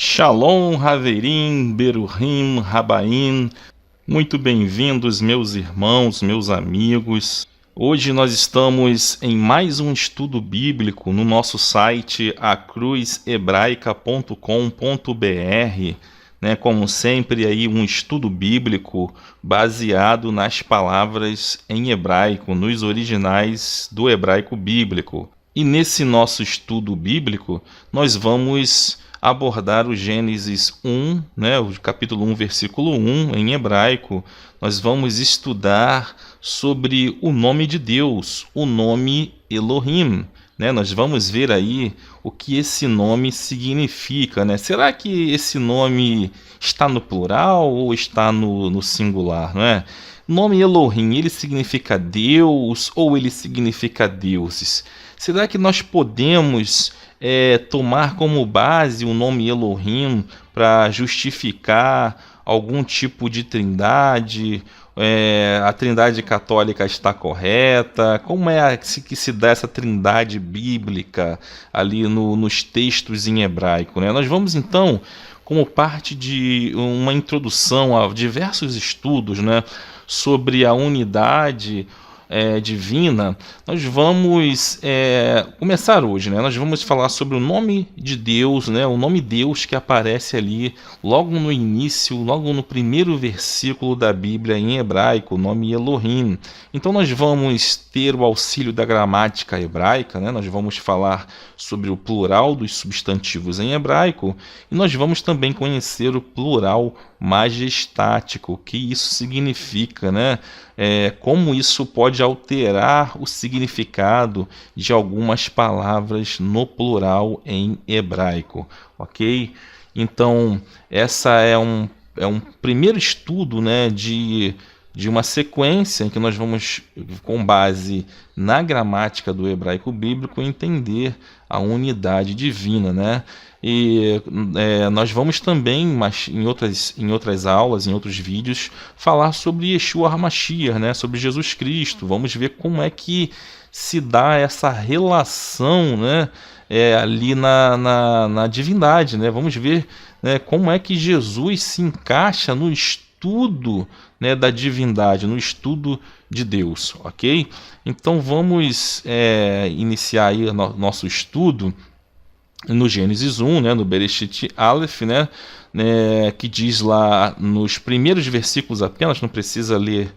Shalom, Haverim, Berurim, Rabaim, muito bem-vindos, meus irmãos, meus amigos. Hoje nós estamos em mais um estudo bíblico no nosso site acruzebraica.com.br, né? Como sempre, aí um estudo bíblico baseado nas palavras em hebraico, nos originais do hebraico bíblico. E nesse nosso estudo bíblico, nós vamos abordar o Gênesis 1, né, o capítulo 1, versículo 1, em hebraico. Nós vamos estudar sobre o nome de Deus, o nome Elohim. Né? Nós vamos ver aí o que esse nome significa. Né? Será que esse nome está no plural ou está no singular? Não é? O nome Elohim, ele significa Deus ou ele significa deuses? Será que nós podemos tomar como base o nome Elohim para justificar algum tipo de trindade? A trindade católica está correta? Como é que se dá essa trindade bíblica ali nos textos em hebraico? Né? Nós vamos então, como parte de uma introdução a diversos estudos, né, sobre a unidade divina, nós vamos começar hoje, né? Nós vamos falar sobre o nome de Deus, né? O nome Deus que aparece ali logo no início, logo no primeiro versículo da Bíblia em hebraico, o nome Elohim. Então nós vamos ter o auxílio da gramática hebraica, né? Nós vamos falar sobre o plural dos substantivos em hebraico e nós vamos também conhecer o plural majestático, o que isso significa, né? Como isso pode alterar o significado de algumas palavras no plural em hebraico, ok? Então, essa é um primeiro estudo, né, de uma sequência em que nós vamos, com base na gramática do hebraico bíblico, entender a unidade divina, né? E nós vamos também, mas em outras aulas, em outros vídeos, falar sobre Yeshua HaMashiach, né? Sobre Jesus Cristo. Vamos ver como é que se dá essa relação, né? Ali na divindade, né? Vamos ver, né, como é que Jesus se encaixa no estudo, né, da divindade, no estudo de Deus, ok? Então vamos iniciar aí o nosso estudo no Gênesis 1, né, no Bereshit Aleph, né, que diz lá nos primeiros versículos apenas, não precisa ler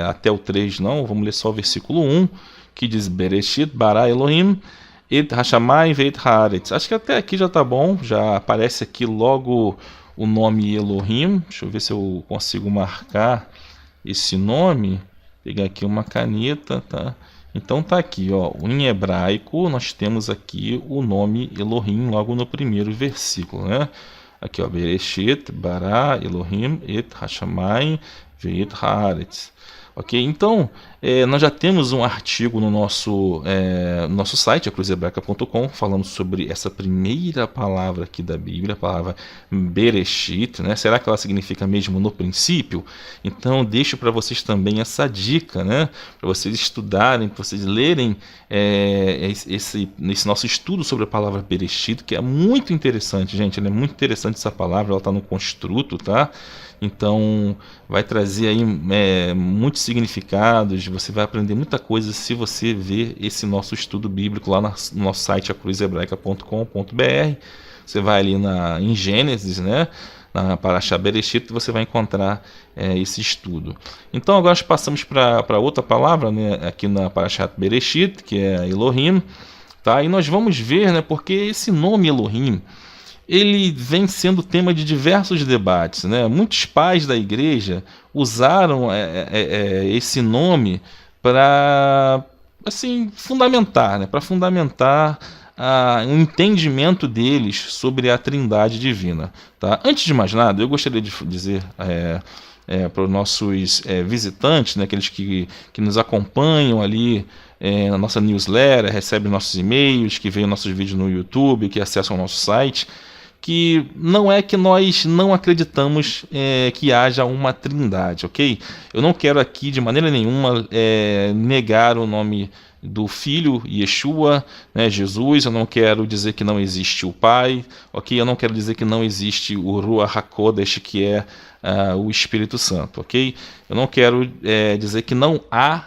até o 3 não, vamos ler só o versículo 1, que diz Bereshit bara Elohim et hashamayim veit haaretz. Acho que até aqui já está bom, já aparece aqui logo o nome Elohim. Deixa eu ver se eu consigo marcar esse nome, pegar aqui uma caneta, tá? Então tá aqui, ó, em hebraico nós temos aqui o nome Elohim logo no primeiro versículo, né? Aqui, ó, Bereshit bara Elohim et hashamayim veit haaretz. Ok? Então, nós já temos um artigo no nosso site, acruzebraica.com, falando sobre essa primeira palavra aqui da Bíblia, a palavra Bereshit, né? Será que ela significa mesmo no princípio? Então, deixo para vocês também essa dica, né? Para vocês estudarem, para vocês lerem esse nosso estudo sobre a palavra Bereshit, que é muito interessante, gente. É muito interessante essa palavra, ela está no construto, tá? Então, vai trazer aí muitos significados, você vai aprender muita coisa se você ver esse nosso estudo bíblico lá no nosso site, acruzebraica.com.br. Você vai ali em Gênesis, né, na Parashá Bereshit, você vai encontrar esse estudo. Então, agora nós passamos para outra palavra, né, aqui na Parashá Bereshit, que é Elohim, tá? E nós vamos ver, né, porque esse nome Elohim, ele vem sendo tema de diversos debates, né? Muitos pais da igreja usaram esse nome para, assim, fundamentar, né? Para fundamentar o entendimento deles sobre a trindade divina. Tá? Antes de mais nada, eu gostaria de dizer para os nossos visitantes, né, aqueles que nos acompanham ali na nossa newsletter, recebem nossos e-mails, que veem nossos vídeos no YouTube, que acessam o nosso site, que não é que nós não acreditamos que haja uma trindade, ok? Eu não quero aqui de maneira nenhuma negar o nome do Filho, Yeshua, né, Jesus. Eu não quero dizer que não existe o Pai, ok? Eu não quero dizer que não existe o Ruach HaKodesh, que é o Espírito Santo, ok? Eu não quero dizer que não há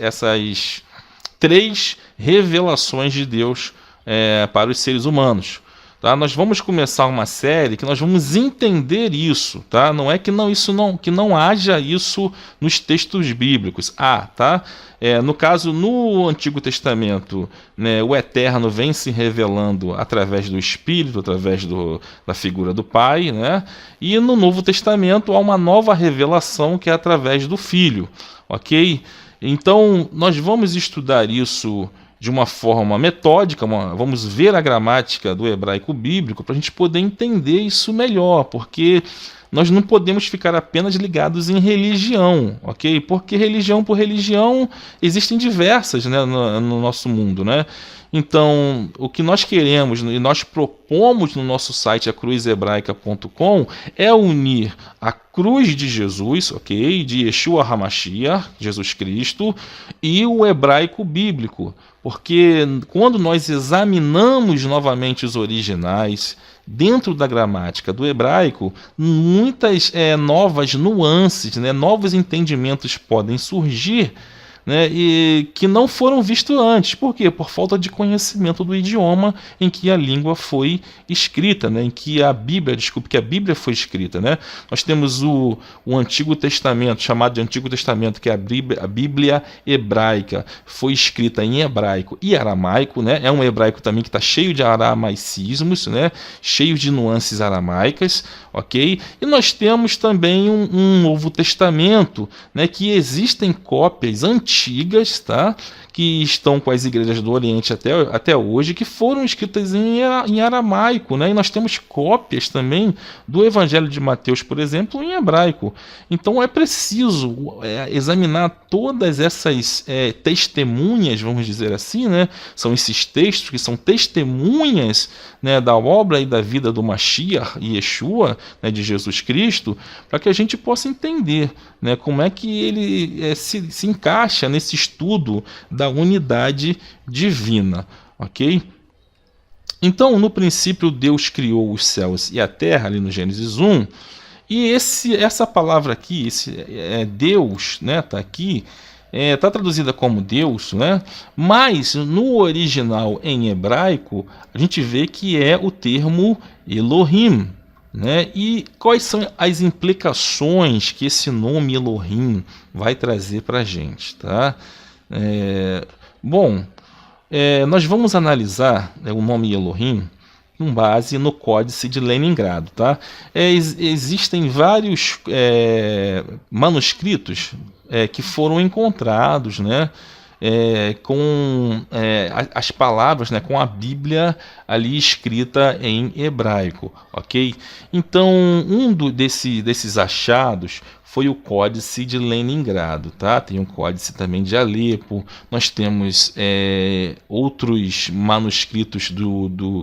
essas três revelações de Deus para os seres humanos. Tá? Nós vamos começar uma série que nós vamos entender isso, tá? Não é que não haja isso nos textos bíblicos. Tá? No caso, no Antigo Testamento, né, o Eterno vem se revelando através do Espírito, através da figura do Pai, né? E no Novo Testamento há uma nova revelação que é através do Filho, ok? Então, nós vamos estudar isso de uma forma metódica, vamos ver a gramática do hebraico bíblico para a gente poder entender isso melhor, porque nós não podemos ficar apenas ligados em religião, ok? Porque religião por religião existem diversas, né, no nosso mundo, né? Então, o que nós queremos e nós propomos no nosso site, acruzebraica.com, é unir a cruz de Jesus, ok? De Yeshua HaMashiach, Jesus Cristo, e o hebraico bíblico. Porque quando nós examinamos novamente os originais, dentro da gramática do hebraico, muitas novas nuances, né, novos entendimentos podem surgir, né, e que não foram vistos antes. Por quê? Por falta de conhecimento do idioma em que a língua foi escrita, né, em que a Bíblia foi escrita, né? Nós temos o Antigo Testamento, chamado de Antigo Testamento, que é a Bíblia hebraica, foi escrita em hebraico e aramaico, né? É um hebraico também que está cheio de aramaicismos, né, cheio de nuances aramaicas, ok? E nós temos também um Novo Testamento, né, que existem cópias antigas, tá? Que estão com as igrejas do Oriente até hoje, que foram escritas em aramaico, né? E nós temos cópias também do Evangelho de Mateus, por exemplo, em hebraico. Então é preciso examinar todas essas testemunhas, vamos dizer assim, né? São esses textos que são testemunhas, né, da obra e da vida do Mashiach e Yeshua, né, de Jesus Cristo, para que a gente possa entender, né, como é que ele se encaixa nesse estudo da unidade divina, ok? Então, no princípio, Deus criou os céus e a terra, ali no Gênesis 1, e essa palavra aqui, Deus, né, tá aqui, está traduzida como Deus, né? Mas no original em hebraico, a gente vê que é o termo Elohim, né? E quais são as implicações que esse nome Elohim vai trazer para a gente, tá? Nós vamos analisar o nome Elohim com base no Códice de Leningrado, tá? Existem vários manuscritos que foram encontrados, né, com as palavras, né, com a Bíblia ali escrita em hebraico, ok? Então, desses achados foi o Códice de Leningrado, tá? Tem um códice também de Alepo. Nós temos outros manuscritos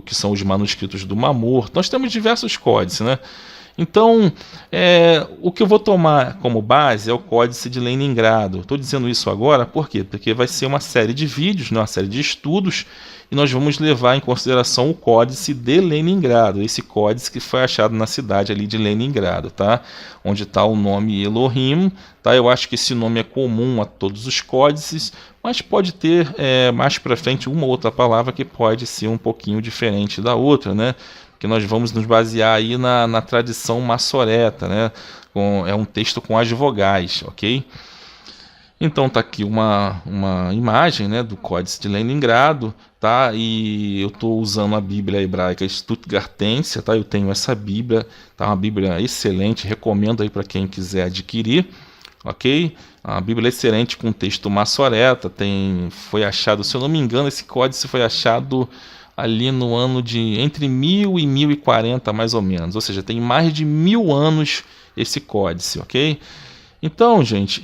que são os manuscritos do Mar Morto. Nós temos diversos códices, né? Então, o que eu vou tomar como base é o Códice de Leningrado. Estou dizendo isso agora, por quê? Porque vai ser uma série de vídeos, né, uma série de estudos, e nós vamos levar em consideração o Códice de Leningrado, esse códice que foi achado na cidade ali de Leningrado, tá? Onde está o nome Elohim, tá? Eu acho que esse nome é comum a todos os códices, mas pode ter mais para frente uma outra palavra que pode ser um pouquinho diferente da outra, né? Que nós vamos nos basear aí na tradição maçoreta, né? É um texto com as vogais, ok? Então tá aqui uma imagem, né, do Códice de Leningrado, tá? E eu estou usando a Bíblia hebraica Stuttgartense, tá? Eu tenho essa Bíblia, tá? Uma Bíblia excelente, recomendo aí para quem quiser adquirir, ok? A Bíblia é excelente com texto maçoreta, foi achado, se eu não me engano, esse códice foi achado ali no ano entre 1000 e 1040 mais ou menos, ou seja, tem mais de 1000 anos esse códice, ok? Então, gente,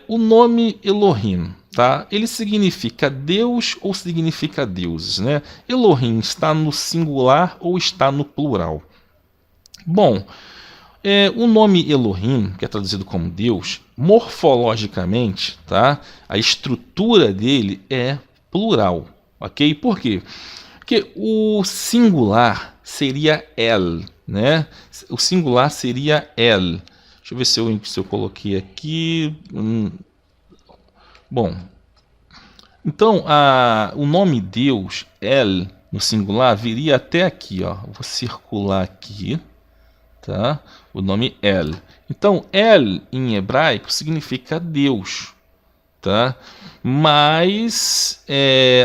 o nome Elohim, tá? Ele significa Deus ou significa deuses, né? Elohim está no singular ou está no plural? Bom, o nome Elohim, que é traduzido como Deus, morfologicamente, tá? A estrutura dele é plural, ok? Por quê? Porque o singular seria El, né? O singular seria El. Deixa eu ver se eu coloquei aqui. Bom, então o nome Deus, El, no singular, viria até aqui, ó. Vou circular aqui, tá? O nome El. Então, El em hebraico significa Deus, tá? Mas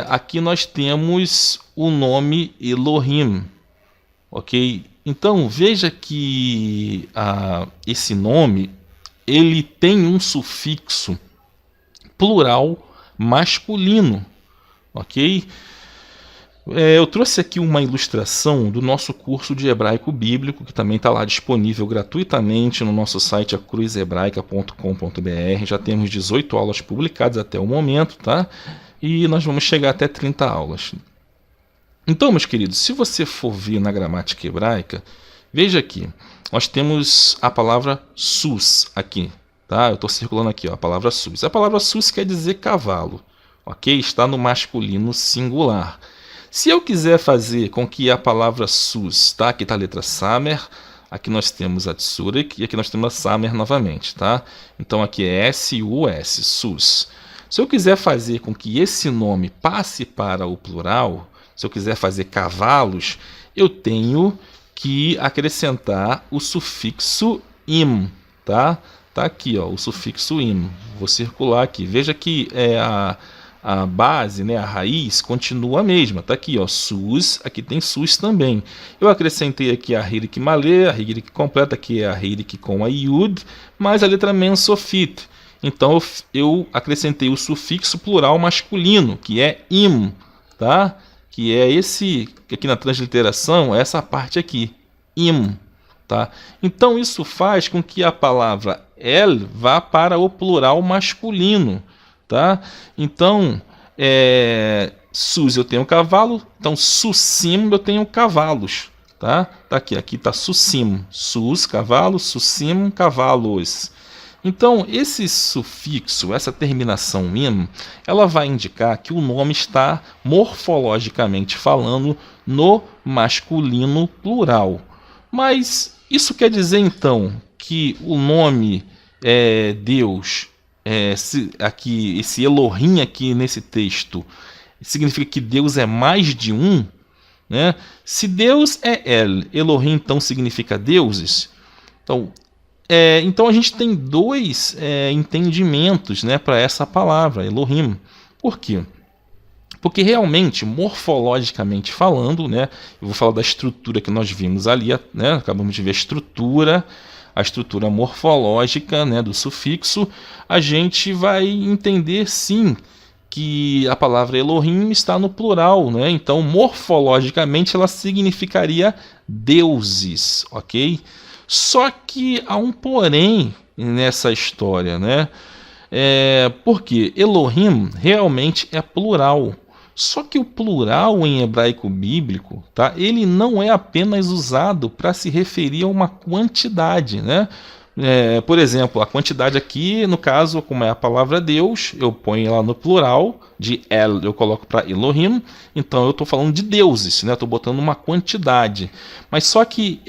aqui nós temos o nome Elohim, ok? Então veja que esse nome ele tem um sufixo plural masculino, ok? Eu trouxe aqui uma ilustração do nosso curso de hebraico bíblico, que também está lá disponível gratuitamente no nosso site acruzebraica.com.br. Já temos 18 aulas publicadas até o momento, tá? E nós vamos chegar até 30 aulas. Então, meus queridos, se você for ver na gramática hebraica, veja aqui, nós temos a palavra sus aqui, tá? Eu estou circulando aqui, ó, a palavra sus. A palavra sus quer dizer cavalo, ok? Está no masculino singular. Se eu quiser fazer com que a palavra sus, tá? Aqui está a letra samer, aqui nós temos a tsurik e aqui nós temos a samer novamente, tá? Então aqui é S-U-S, sus. Se eu quiser fazer com que esse nome passe para o plural, se eu quiser fazer cavalos, eu tenho que acrescentar o sufixo im, tá? Tá aqui, ó, o sufixo im. Vou circular aqui. Veja que a base, né, a raiz, continua a mesma. Tá aqui, ó, sus, aqui tem sus também. Eu acrescentei aqui a hirik malê, a hirik completa, que é a hirik com a yud, mais a letra men sofit. Então eu acrescentei o sufixo plural masculino, que é im, tá? Que é esse, aqui na transliteração, essa parte aqui, im, tá? Então isso faz com que a palavra el vá para o plural masculino, tá? Então, sus eu tenho cavalo, então susim eu tenho cavalos, tá? Tá aqui tá susim, sus, cavalo, susim, cavalos. Então, esse sufixo, essa terminação im, ela vai indicar que o nome está morfologicamente falando no masculino plural. Mas isso quer dizer então que o nome Deus, esse Elohim aqui nesse texto, significa que Deus é mais de um, né? Se Deus é El, Elohim então significa deuses. Então a gente tem dois entendimentos, né, para essa palavra, Elohim. Por quê? Porque realmente, morfologicamente falando, né, eu vou falar da estrutura que nós vimos ali, né, acabamos de ver a estrutura morfológica, né, do sufixo, a gente vai entender sim que a palavra Elohim está no plural, né? Então morfologicamente ela significaria deuses, ok? Só que há um porém nessa história, né? Porque Elohim realmente é plural. Só que o plural em hebraico bíblico, tá? Ele não é apenas usado para se referir a uma quantidade, né? Por exemplo, a quantidade aqui, no caso, como é a palavra Deus, eu ponho lá no plural, de El eu coloco para Elohim, então eu estou falando de deuses, né? Estou botando uma quantidade. Mas só que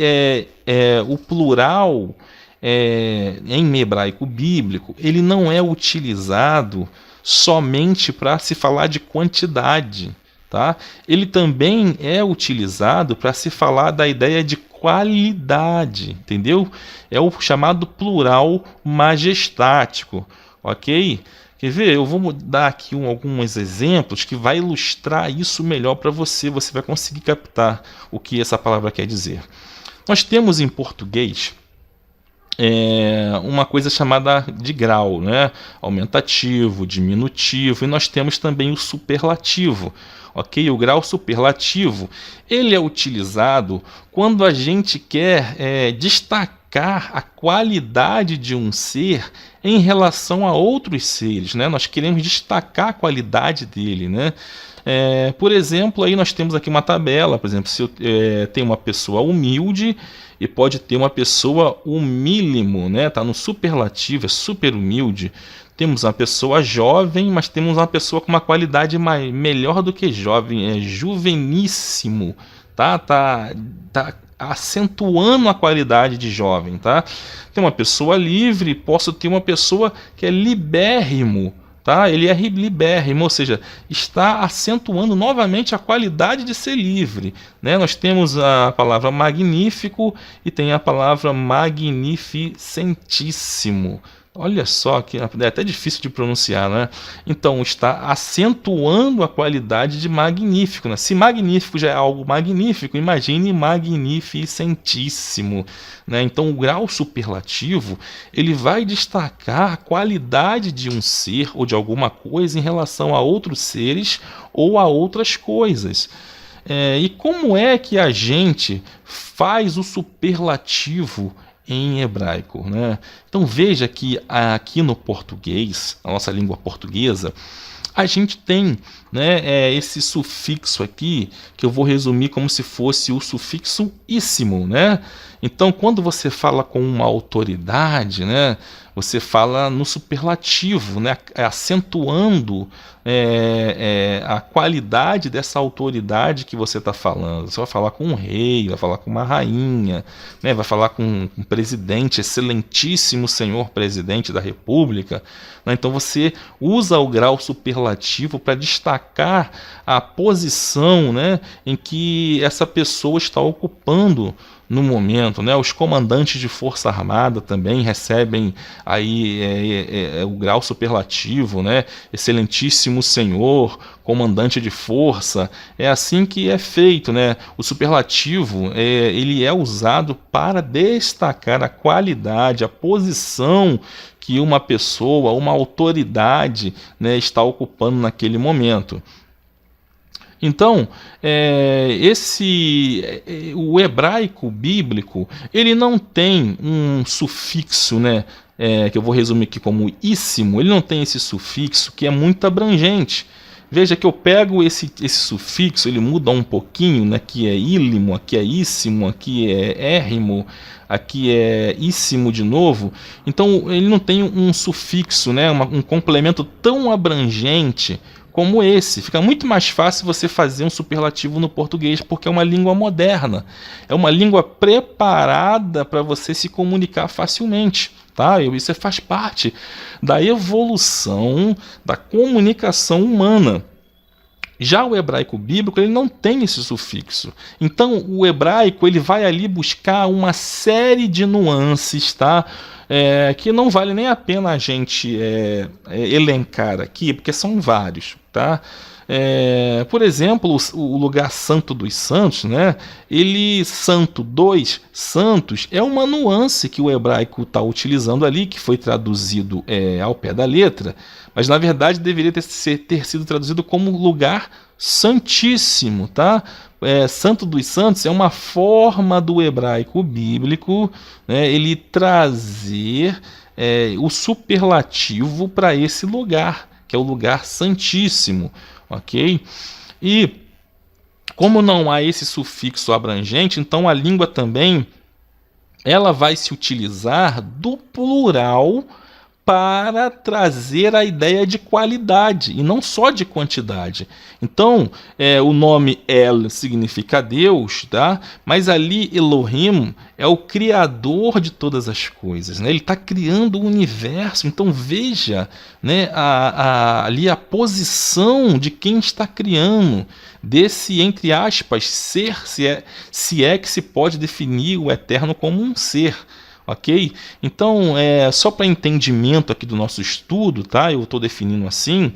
o plural em hebraico bíblico, ele não é utilizado somente para se falar de quantidade, tá? Ele também é utilizado para se falar da ideia de qualidade, entendeu? É o chamado plural majestático, ok? Quer ver? Eu vou dar aqui alguns exemplos que vai ilustrar isso melhor para você. Você vai conseguir captar o que essa palavra quer dizer. Nós temos em português uma coisa chamada de grau, né? Aumentativo, diminutivo, e nós temos também o superlativo. Ok? O grau superlativo ele é utilizado quando a gente quer destacar destacar a qualidade de um ser em relação a outros seres, né? Nós queremos destacar a qualidade dele, né? Por exemplo, aí nós temos aqui uma tabela, por exemplo, se tem uma pessoa humilde e pode ter uma pessoa humílimo, né? Tá no superlativo, é super humilde. Temos uma pessoa jovem, mas temos uma pessoa com uma qualidade melhor do que jovem, é juveníssimo, tá acentuando a qualidade de jovem, tá? Tem uma pessoa livre, posso ter uma pessoa que é libérrimo, tá? Ele é libérrimo, ou seja, está acentuando novamente a qualidade de ser livre, né? Nós temos a palavra magnífico e tem a palavra magnificentíssimo. Olha só, que é até difícil de pronunciar, né? Então, está acentuando a qualidade de magnífico, né? Se magnífico já é algo magnífico, imagine magnificentíssimo, né? Então, o grau superlativo, ele vai destacar a qualidade de um ser ou de alguma coisa em relação a outros seres ou a outras coisas. E como é que a gente faz o superlativo em hebraico, né? Então veja que aqui no português, a nossa língua portuguesa, a gente tem, né, esse sufixo aqui, que eu vou resumir como se fosse o sufixo íssimo, né? Então, quando você fala com uma autoridade, né, você fala no superlativo, né, acentuando a qualidade dessa autoridade que você está falando. Você vai falar com um rei, vai falar com uma rainha, né, vai falar com um presidente, excelentíssimo senhor presidente da República, né? Então você usa o grau superlativo para destacar a posição, né, em que essa pessoa está ocupando no momento, né? Os comandantes de força armada também recebem aí o grau superlativo, né? Excelentíssimo senhor, comandante de força. É assim que é feito, né? O superlativo ele é usado para destacar a qualidade, a posição que uma pessoa, uma autoridade, né, está ocupando naquele momento. Então, o hebraico bíblico, ele não tem um sufixo, né, que eu vou resumir aqui como íssimo, ele não tem esse sufixo que é muito abrangente. Veja que eu pego esse sufixo, ele muda um pouquinho, né, aqui é ílimo, aqui é íssimo, aqui é érrimo, aqui é íssimo de novo. Então, ele não tem um sufixo, né, um complemento tão abrangente como esse. Fica muito mais fácil você fazer um superlativo no português, porque é uma língua moderna, é uma língua preparada para você se comunicar facilmente, tá? Isso faz parte da evolução da comunicação humana. Já o hebraico bíblico, ele não tem esse sufixo. Então, o hebraico, ele vai ali buscar uma série de nuances, tá? Que não vale nem a pena a gente elencar aqui, porque são vários, tá? Por exemplo, o lugar santo dos santos, né? Santo dos santos, é uma nuance que o hebraico está utilizando ali, que foi traduzido ao pé da letra, mas na verdade deveria ter sido traduzido como lugar santíssimo, tá? Santo dos santos é uma forma do hebraico bíblico, né, ele trazer o superlativo para esse lugar, que é o lugar santíssimo, ok? E como não há esse sufixo abrangente, então a língua também ela vai se utilizar do plural para trazer a ideia de qualidade e não só de quantidade. Então, o nome El significa Deus, tá? Mas ali Elohim é o criador de todas as coisas, né? Ele está criando o universo. Então veja, né, ali a posição de quem está criando, desse, entre aspas, ser, se é que se pode definir o eterno como um ser. Ok? Então, só para entendimento aqui do nosso estudo, tá? Eu estou definindo assim.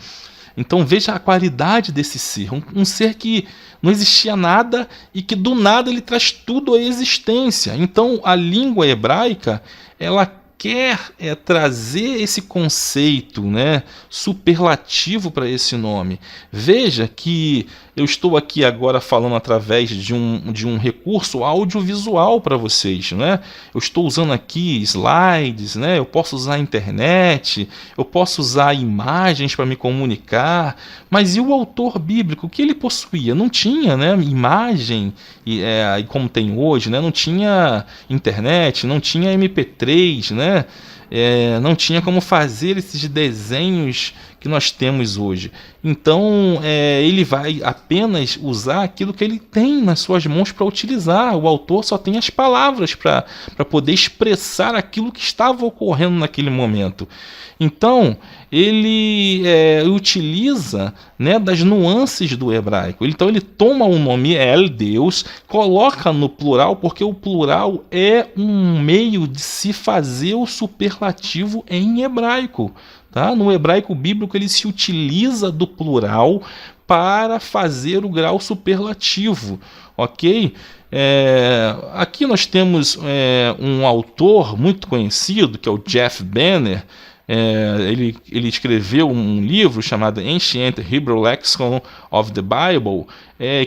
Então, veja a qualidade desse ser. Um ser que não existia nada e que do nada ele traz tudo à existência. Então, a língua hebraica, ela quer trazer esse conceito, né, superlativo para esse nome. Veja que eu estou aqui agora falando através de um recurso audiovisual para vocês, né? Eu estou usando aqui slides, né? Eu posso usar a internet, eu posso usar imagens para me comunicar, mas e o autor bíblico, o que ele possuía? Não tinha, né, imagem, como tem hoje, né? Não tinha internet, não tinha MP3, né? Não tinha como fazer esses desenhos que nós temos hoje. Então, ele vai apenas usar aquilo que ele tem nas suas mãos para utilizar. O autor só tem as palavras para poder expressar aquilo que estava ocorrendo naquele momento. Então, ele utiliza, né, das nuances do hebraico. Então, ele toma o nome El, Deus, coloca no plural, porque o plural é um meio de se fazer o superlativo em hebraico. Tá? No hebraico bíblico, ele se utiliza do plural para fazer o grau superlativo. Ok? Aqui nós temos um autor muito conhecido, que é o Jeff Benner. Ele escreveu um livro chamado Ancient Hebrew Lexicon of the Bible,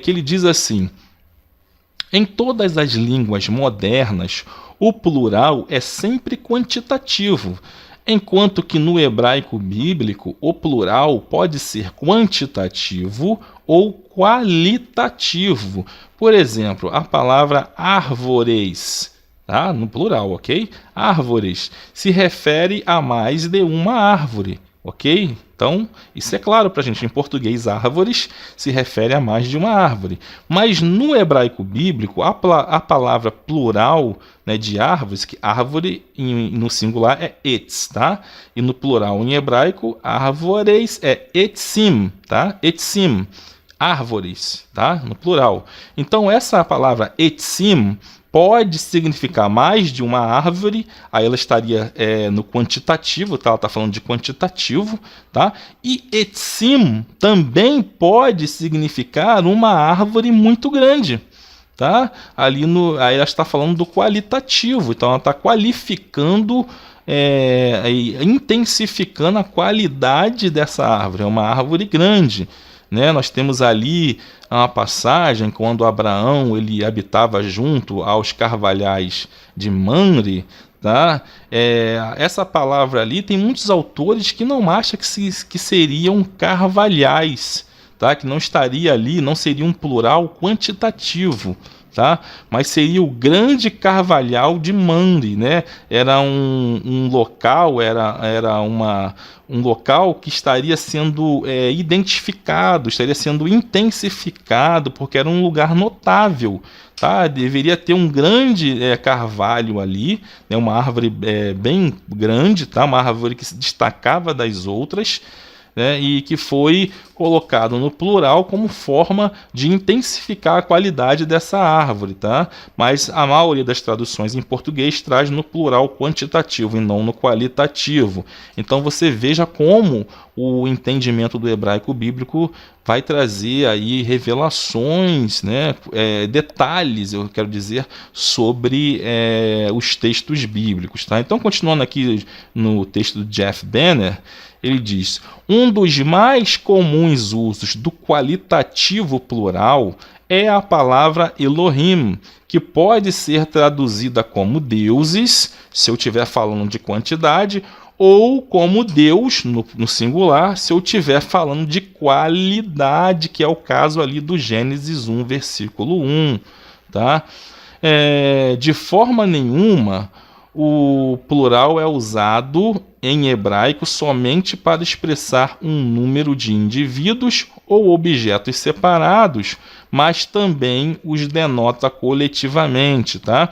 que ele diz assim: em todas as línguas modernas, o plural é sempre quantitativo, enquanto que no hebraico bíblico o plural pode ser quantitativo ou qualitativo. Por exemplo, a palavra árvores, tá? No plural, ok? Árvores se refere a mais de uma árvore, ok? Então, isso é claro para a gente. Em português, árvores se refere a mais de uma árvore. Mas no hebraico bíblico, a palavra plural, né, de árvores, que árvore no singular é etz, tá? E no plural em hebraico, árvores é etzim, tá? Etzim, árvores, tá? No plural. Então, essa palavra etzim pode significar mais de uma árvore, aí ela estaria no quantitativo, tá? Ela está falando de quantitativo, tá? E etzim também pode significar uma árvore muito grande, tá? Aí ela está falando do qualitativo, então ela está qualificando, intensificando a qualidade dessa árvore, é uma árvore grande. Né? Nós temos ali uma passagem quando Abraão ele habitava junto aos carvalhais de Mamre, tá? Essa palavra ali tem muitos autores que não acham que seriam carvalhais, tá? Que não estaria ali, não seria um plural quantitativo, tá? Mas seria o grande carvalhal de Mamre, né? Era um local, um local que estaria sendo identificado, estaria sendo intensificado, porque era um lugar notável, tá? Deveria ter um grande carvalho ali, né? Uma árvore bem grande, tá? Uma árvore que se destacava das outras, né, e que foi colocado no plural como forma de intensificar a qualidade dessa árvore, tá? Mas a maioria das traduções em português traz no plural quantitativo e não no qualitativo. Então você veja como o entendimento do hebraico bíblico vai trazer aí revelações, né, detalhes, eu quero dizer, sobre os textos bíblicos, tá? Então, continuando aqui no texto do Jeff Benner, ele diz: um dos mais comuns usos do qualitativo plural é a palavra Elohim, que pode ser traduzida como deuses, se eu estiver falando de quantidade, ou como Deus, no singular, se eu estiver falando de qualidade, que é o caso ali do Gênesis 1, versículo 1. Tá? De forma nenhuma, o plural é usado em hebraico somente para expressar um número de indivíduos ou objetos separados, mas também os denota coletivamente, tá?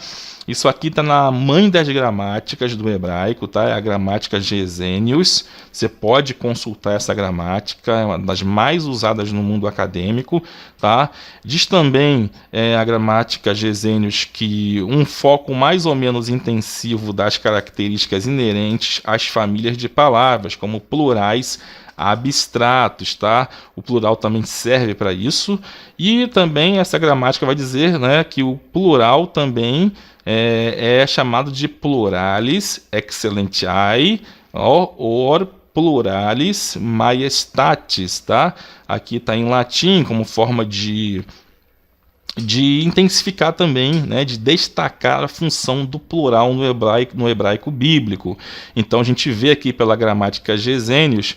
Isso aqui está na mãe das gramáticas do hebraico, tá? É a gramática Gesenius. Você pode consultar essa gramática, é uma das mais usadas no mundo acadêmico, tá? Diz também a gramática Gesenius que um foco mais ou menos intensivo das características inerentes às famílias de palavras, como plurais, abstratos, tá? O plural também serve para isso. E também essa gramática vai dizer, né, que o plural também é chamado de pluralis excellentiae or pluralis majestatis, tá? Aqui está em latim como forma de intensificar também, né, de destacar a função do plural no hebraico bíblico. Então a gente vê aqui pela gramática Gesenius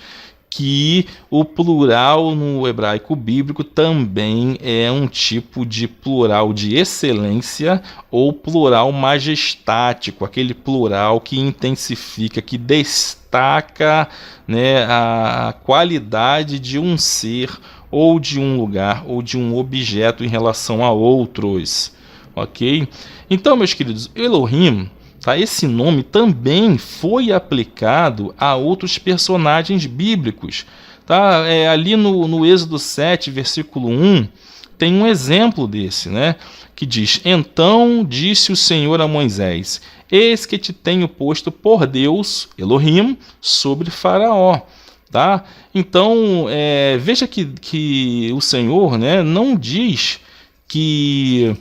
que o plural no hebraico bíblico também é um tipo de plural de excelência ou plural majestático, aquele plural que intensifica, que destaca, né, a qualidade de um ser ou de um lugar ou de um objeto em relação a outros, ok? Então, meus queridos, Elohim, tá? Esse nome também foi aplicado a outros personagens bíblicos. Tá? Ali no Êxodo 7, versículo 1, tem um exemplo desse, né? Que diz: Então disse o Senhor a Moisés: Eis que te tenho posto por Deus, Elohim, sobre Faraó. Tá? Então, veja que o Senhor, né, não diz que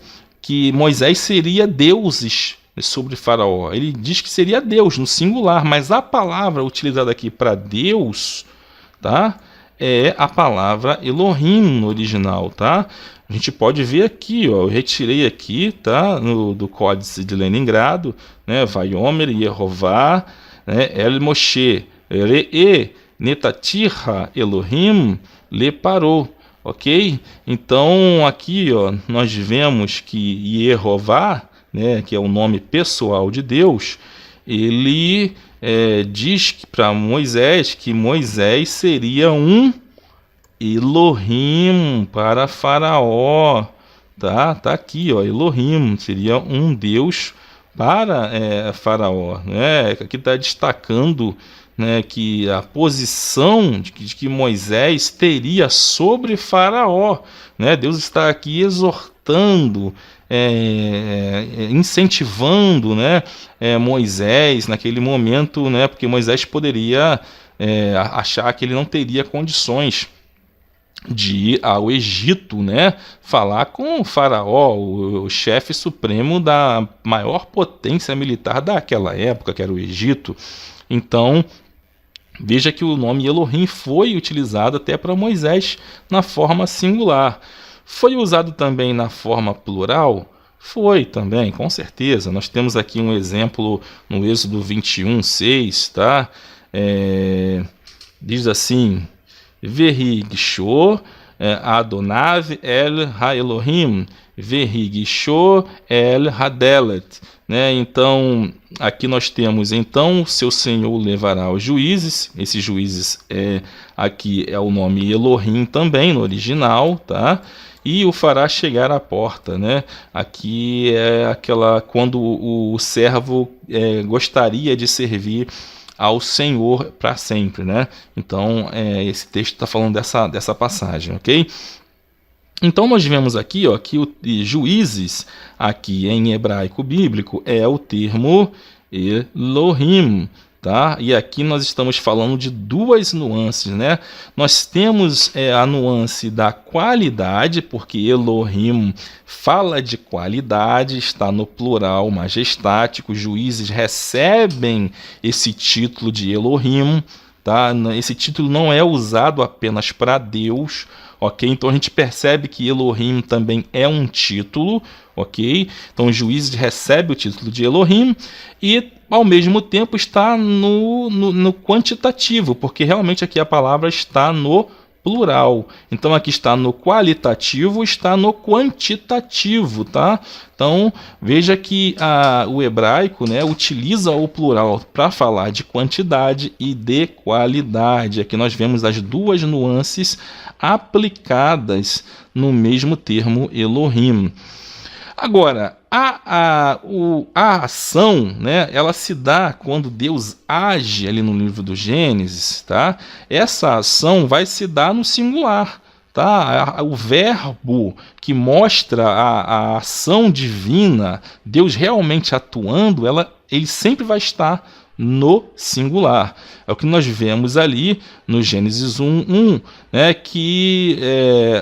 Moisés seria deuses sobre Faraó. Ele diz que seria Deus no singular, mas a palavra utilizada aqui para Deus, tá, é a palavra Elohim no original. Tá? A gente pode ver aqui, ó, eu retirei aqui, tá, do Códice de Leningrado, né, Vaiomer, Yehová, né, El Moshe, Re Netatirra Elohim le parou, ok? Então aqui, ó, nós vemos que Yehová, né, que é o nome pessoal de Deus, ele diz para Moisés que Moisés seria um Elohim para Faraó, tá? Tá aqui, ó, Elohim seria um Deus para Faraó, né? Aqui está destacando, né, que a posição de que Moisés teria sobre Faraó, né? Deus está aqui exortando, incentivando, né, Moisés naquele momento, né, porque Moisés poderia achar que ele não teria condições de ir ao Egito, né, falar com o Faraó, o chefe supremo da maior potência militar daquela época, que era o Egito. Então, veja que o nome Elohim foi utilizado até para Moisés na forma singular. Foi usado também na forma plural? Foi também, com certeza. Nós temos aqui um exemplo no Êxodo 21, 6, tá? Diz assim: Verrigisho Adonav El Ha-Elohim, Verrigisho El Hadelet. Né? Então, aqui nós temos: então o seu Senhor levará os juízes. Esses juízes aqui é o nome Elohim também no original, tá? E o fará chegar à porta, né? Aqui é aquela quando o servo gostaria de servir ao Senhor para sempre, né? Então, esse texto está falando dessa passagem, ok? Então, nós vemos aqui, ó, que o juízes, aqui em hebraico bíblico, é o termo Elohim, tá? E aqui nós estamos falando de duas nuances, né? Nós temos a nuance da qualidade, porque Elohim fala de qualidade, está no plural majestático, juízes recebem esse título de Elohim, tá? Esse título não é usado apenas para Deus, ok? Então a gente percebe que Elohim também é um título, ok? Então os juízes recebem o título de Elohim e ao mesmo tempo está no quantitativo, porque realmente aqui a palavra está no plural. Então aqui está no qualitativo, está no quantitativo, tá? Então veja que o hebraico, né, utiliza o plural para falar de quantidade e de qualidade. Aqui nós vemos as duas nuances aplicadas no mesmo termo Elohim. Agora, a ação, né, ela se dá quando Deus age ali no livro do Gênesis, tá? Essa ação vai se dar no singular, tá? O verbo que mostra a ação divina, Deus realmente atuando, ele sempre vai estar no singular. É o que nós vemos ali no Gênesis 1:1, né, que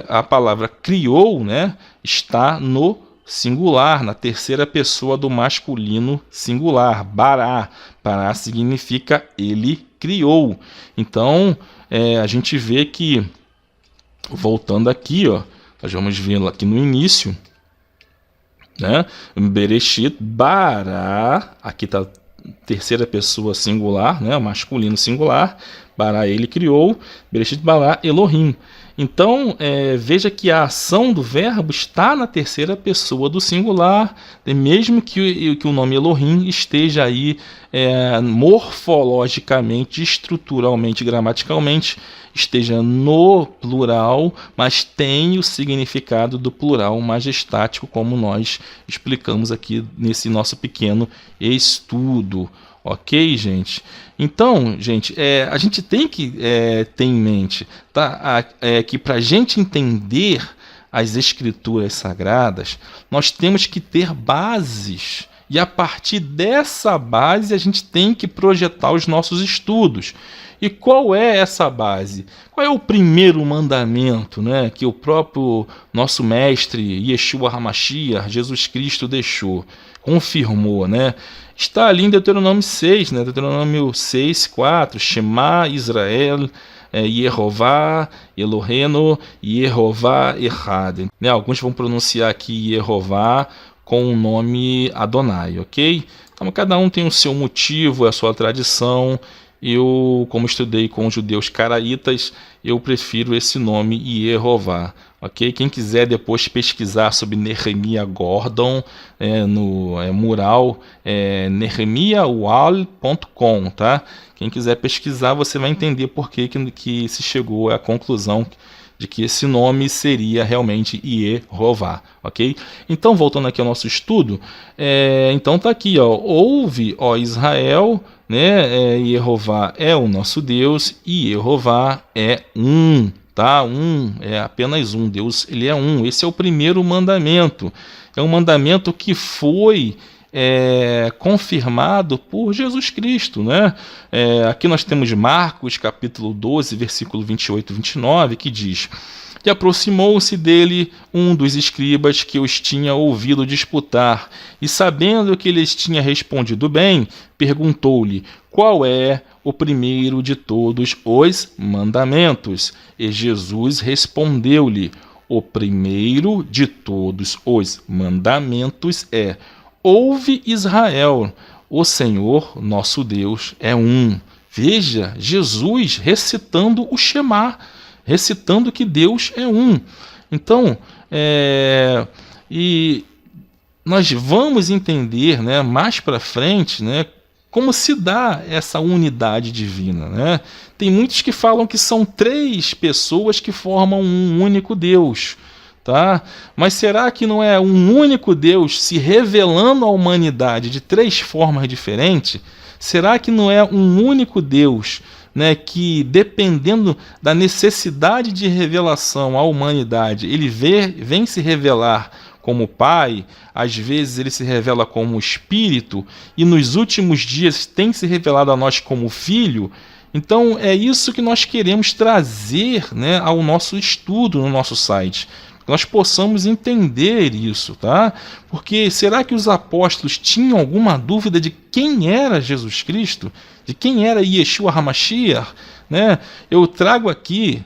a palavra criou, né, está no singular, na terceira pessoa do masculino singular, bará. Bará significa ele criou. Então, a gente vê que, voltando aqui, ó, nós vamos ver aqui no início, né? Bereshit bara, aqui está terceira pessoa singular, né? Masculino singular, bara ele criou, Bereshit bara Elohim. Então, veja que a ação do verbo está na terceira pessoa do singular, mesmo que o nome Elohim esteja aí morfologicamente, estruturalmente, gramaticalmente, esteja no plural, mas tem o significado do plural majestático, como nós explicamos aqui nesse nosso pequeno estudo. Ok, gente? Então, gente, a gente tem que ter em mente, tá? Que para a gente entender as escrituras sagradas, nós temos que ter bases. E a partir dessa base, a gente tem que projetar os nossos estudos. E qual é essa base? Qual é o primeiro mandamento, né, que o próprio nosso mestre, Yeshua HaMashiach, Jesus Cristo, deixou, confirmou, né? Está ali em Deuteronômio 6, né? Deuteronômio 6:4, Shema Israel, Yehová, Eloheno, Yehová Echad. Né? Alguns vão pronunciar aqui Yehová com o nome Adonai, ok? Então, cada um tem o seu motivo, a sua tradição. Eu, como estudei com os judeus caraítas, eu prefiro esse nome Yehová, ok? Quem quiser depois pesquisar sobre Nehemiah Gordon no mural nehemiawal.com, tá? Quem quiser pesquisar, você vai entender por que se chegou à conclusão de que esse nome seria realmente Yehová, ok? Então, voltando aqui ao nosso estudo, então tá aqui, ó, ouve, ó Israel, né? Yehová é o nosso Deus e Yehová é um, tá? É apenas um. Deus, ele é um. Esse é o primeiro mandamento. É um mandamento que foi confirmado por Jesus Cristo, né? Aqui nós temos Marcos, capítulo 12, versículo 28 e 29, que diz: E aproximou-se dele um dos escribas que os tinha ouvido disputar, e sabendo que lhes tinha respondido bem, perguntou-lhe: Qual é o primeiro de todos os mandamentos? E Jesus respondeu-lhe: O primeiro de todos os mandamentos é: Ouve, Israel, o Senhor nosso Deus é um. Veja, Jesus recitando o Shema, recitando que Deus é um. Então, e nós vamos entender, né, mais para frente, né, como se dá essa unidade divina, né? Tem muitos que falam que são três pessoas que formam um único Deus, tá? Mas será que não é um único Deus se revelando à humanidade de três formas diferentes? Será que não é um único Deus, né, que, dependendo da necessidade de revelação à humanidade, ele vem se revelar como Pai, às vezes ele se revela como Espírito, e nos últimos dias tem se revelado a nós como Filho? Então é isso que nós queremos trazer, né, ao nosso estudo no nosso site. Nós possamos entender isso, tá? Porque será que os apóstolos tinham alguma dúvida de quem era Jesus Cristo? De quem era Yeshua HaMashiach? Né? Eu trago aqui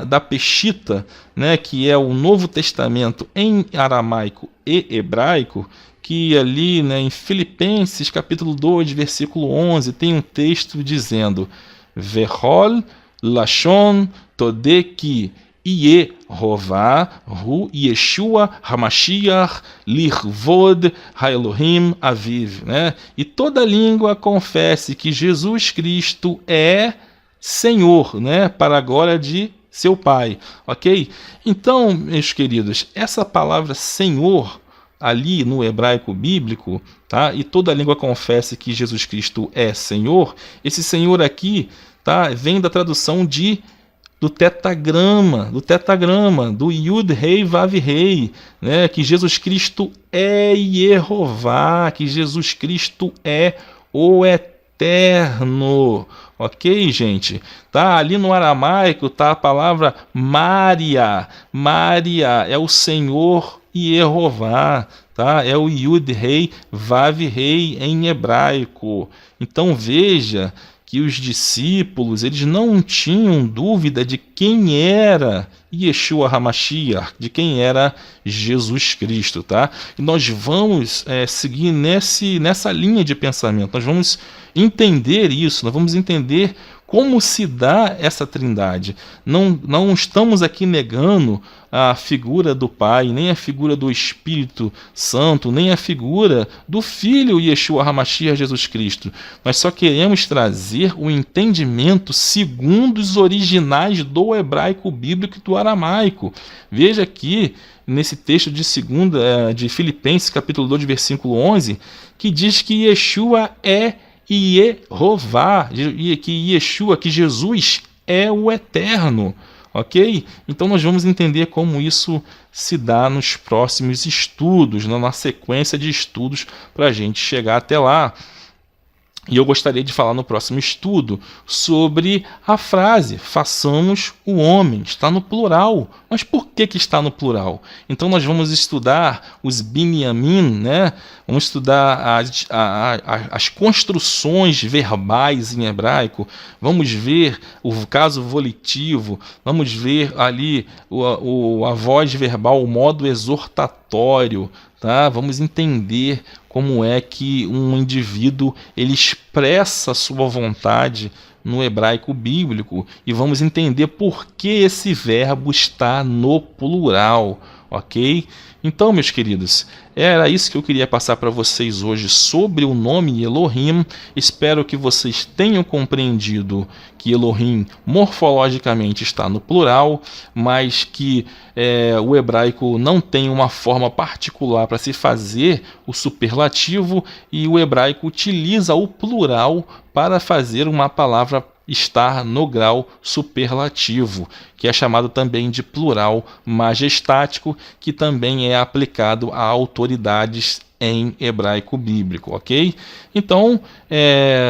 da Peshitta, né, que é o Novo Testamento em aramaico e hebraico, que ali, né, em Filipenses capítulo 2, versículo 11, tem um texto dizendo: Vechol lashon todeki Yehová hu Yeshua HaMashiach lirvod haElohim aviv, né? E toda língua confesse que Jesus Cristo é Senhor, né? Para a glória de seu Pai, ok? Então, meus queridos, essa palavra Senhor ali no hebraico bíblico, tá? E toda língua confesse que Jesus Cristo é Senhor. Esse Senhor aqui, tá? Vem da tradução do tetagrama, do Yud Rei Vav Rei, né? Que Jesus Cristo é Yehová, que Jesus Cristo é o Eterno, eterno. Ok, gente? Tá ali no aramaico, tá a palavra Maria. Maria é o Senhor Yehová, tá? É o Yud Rei, Vav Rei em hebraico. Então veja que os discípulos, eles não tinham dúvida de quem era Yeshua HaMashiach, de quem era Jesus Cristo, tá? E nós vamos seguir nessa linha de pensamento, nós vamos entender isso, nós vamos entender como se dá essa trindade. Não estamos aqui negando a figura do Pai, nem a figura do Espírito Santo, nem a figura do Filho Yeshua HaMashiach, Jesus Cristo. Nós só queremos trazer o entendimento segundo os originais do hebraico bíblico e do aramaico. Veja aqui, nesse texto de Filipenses, capítulo 2, versículo 11, que diz que Yeshua é Yehová, que Jesus é o eterno, ok? Então nós vamos entender como isso se dá nos próximos estudos, na sequência de estudos, para a gente chegar até lá. E eu gostaria de falar no próximo estudo sobre a frase façamos o homem, está no plural. Mas por que está no plural? Então nós vamos estudar os binyamin, né? Vamos estudar as construções verbais em hebraico, vamos ver o caso volitivo, vamos ver ali a voz verbal, o modo exortatório, tá? Vamos entender como é que um indivíduo ele expressa a sua vontade no hebraico bíblico e vamos entender por que esse verbo está no plural, ok? Então, meus queridos, era isso que eu queria passar para vocês hoje sobre o nome Elohim. Espero que vocês tenham compreendido que Elohim morfologicamente está no plural, mas que o hebraico não tem uma forma particular para se fazer o superlativo e o hebraico utiliza o plural para fazer uma palavra estar no grau superlativo, que é chamado também de plural majestático, que também é aplicado a autoridades em hebraico bíblico, ok? Então,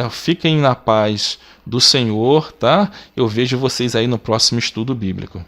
fiquem na paz do Senhor, tá? Eu vejo vocês aí no próximo estudo bíblico.